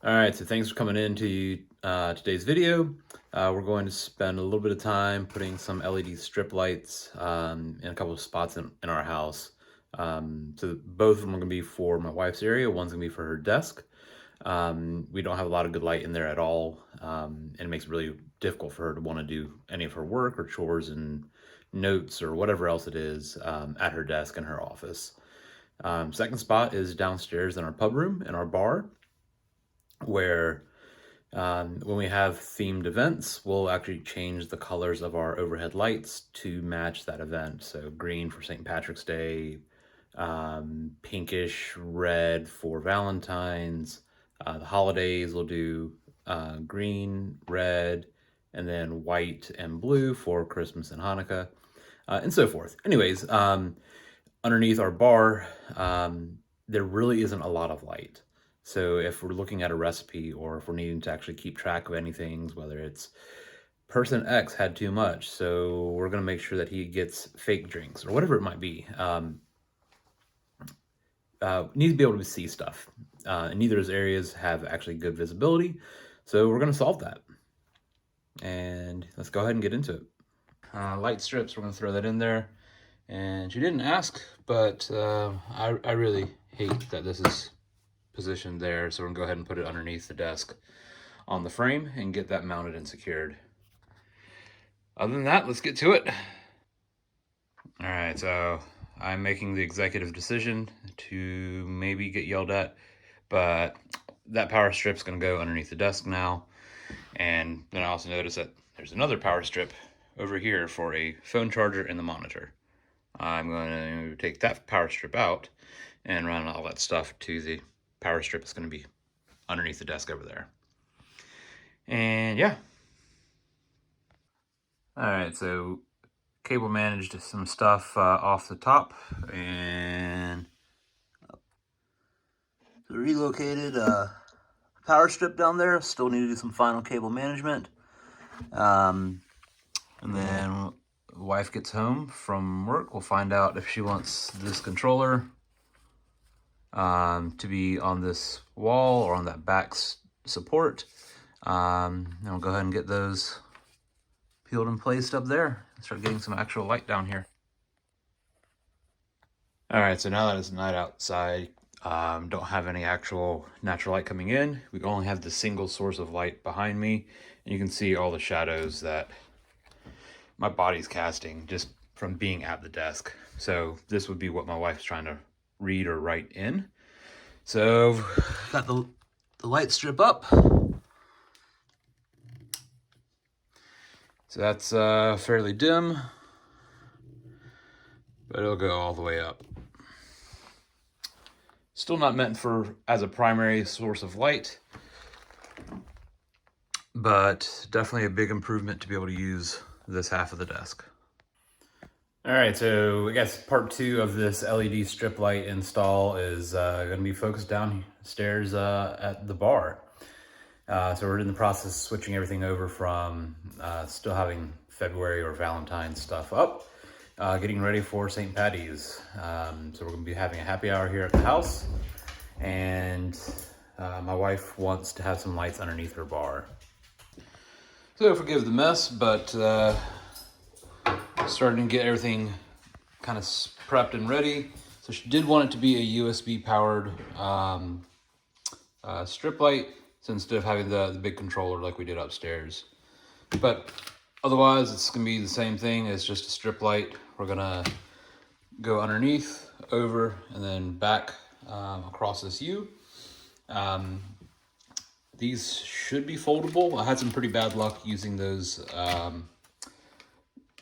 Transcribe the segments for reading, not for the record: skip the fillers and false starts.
All right, so thanks for coming into today's video. We're going to spend a little bit of time putting some LED strip lights in a couple of spots in our house. So both of them are going to be for my wife's area. One's going to be for her desk. We don't have a lot of good light in there at all, and it makes it really difficult for her to want to do any of her work or chores and notes or whatever else it is at her desk in her office. Second spot is downstairs in our pub room in our bar, where when we have themed events, we'll actually change the colors of our overhead lights to match that event. So green for St. Patrick's Day, pinkish red for Valentine's. The holidays we'll do green, red, and then white and blue for Christmas and Hanukkah, and so forth. Anyways, underneath our bar, there really isn't a lot of light. So if we're looking at a recipe or if we're needing to actually keep track of anything, whether it's person X had too much, so we're going to make sure that he gets fake drinks or whatever it might be, need to be able to see stuff. And neither of those areas have actually good visibility. So we're going to solve that. And let's go ahead and get into it. Light strips, we're going to throw that in there. And she didn't ask, but I really hate that this is positioned there, so we're gonna go ahead and put it underneath the desk on the frame and get that mounted and secured. Other than that, let's get to it. All right, so I'm making the executive decision to maybe get yelled at, but that power strip's gonna go underneath the desk now. And then I also noticed that there's another power strip over here for a phone charger and the monitor. I'm going to take that power strip out and run all that stuff to the power strip that's going to be underneath the desk over there. And yeah. All right, so cable managed some stuff off the top and relocated a power strip down there. Still need to do some final cable management. And then wife gets home from work, we'll find out if she wants this controller to be on this wall or on that back support. And we'll go ahead and get those peeled and placed up there and start getting some actual light down here. All right, so now that it's night outside, don't have any actual natural light coming in. We only have the single source of light behind me, and you can see all the shadows that my body's casting just from being at the desk. So this would be what my wife's trying to read or write in. So got the light strip up. So that's fairly dim, but it'll go all the way up. Still not meant for as a primary source of light, but definitely a big improvement to be able to use this half of the desk. All right, so I guess part 2 of this LED strip light install is going to be focused downstairs at the bar. So we're in the process of switching everything over from still having February or Valentine's stuff up, getting ready for St. Patty's. So we're going to be having a happy hour here at the house, and my wife wants to have some lights underneath her bar. So forgive the mess, but starting to get everything kind of prepped and ready. So she did want it to be a USB powered strip light, so instead of having the big controller like we did upstairs. But otherwise it's gonna be the same thing. It's just a strip light. We're gonna go underneath, over, and then back across this U. These should be foldable. I had some pretty bad luck using those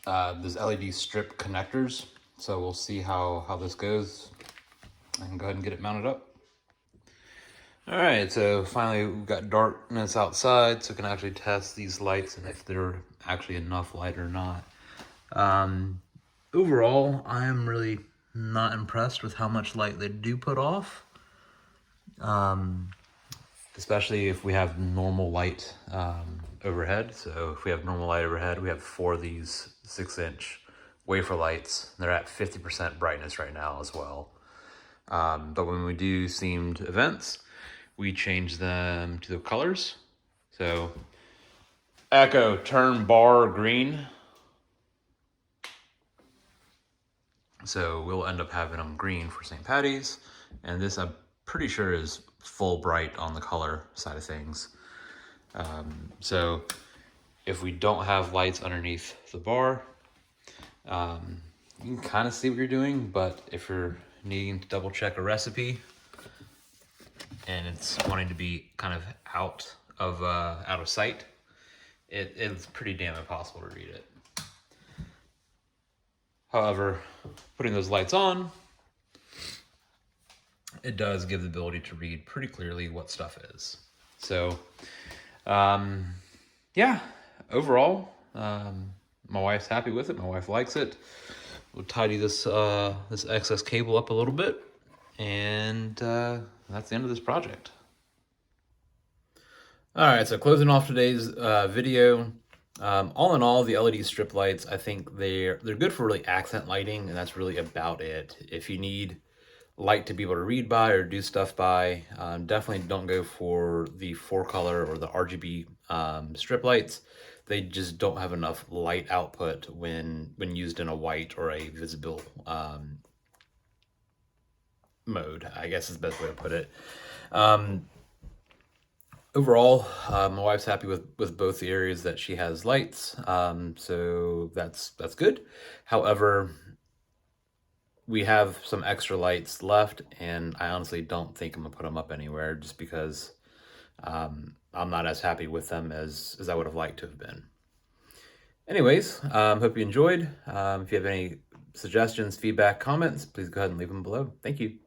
LED strip connectors. So we'll see how this goes. I can go ahead and get it mounted up. All right, so finally we've got darkness outside, so we can actually test these lights and if they're actually enough light or not. Overall, I am really not impressed with how much light they do put off. Especially if we have normal light overhead. So if we have normal light overhead, we have 4 of these 6-inch wafer lights. They're at 50% brightness right now as well. But when we do themed events, we change them to the colors. So Echo, turn bar green. So we'll end up having them green for St. Patty's. And this, I'm pretty sure, is full bright on the color side of things. So if we don't have lights underneath the bar, you can kind of see what you're doing, but if you're needing to double check a recipe and it's wanting to be kind of out of sight, it's pretty damn impossible to read it. However, putting those lights on, it does give the ability to read pretty clearly what stuff is. So, yeah, overall, my wife's happy with it. My wife likes it. We'll tidy this this excess cable up a little bit, and that's the end of this project. All right, so closing off today's video. All in all, the LED strip lights, I think they're good for really accent lighting, and that's really about it. If you need light to be able to read by or do stuff by, definitely don't go for the 4-color or the RGB strip lights. They just don't have enough light output when used in a white or a visible mode, I guess is the best way to put it. Overall, my wife's happy with both the areas that she has lights, so that's good. However, we have some extra lights left, and I honestly don't think I'm gonna put them up anywhere, just because I'm not as happy with them as I would have liked to have been. Anyways, hope you enjoyed. If you have any suggestions, feedback, comments, please go ahead and leave them below. Thank you.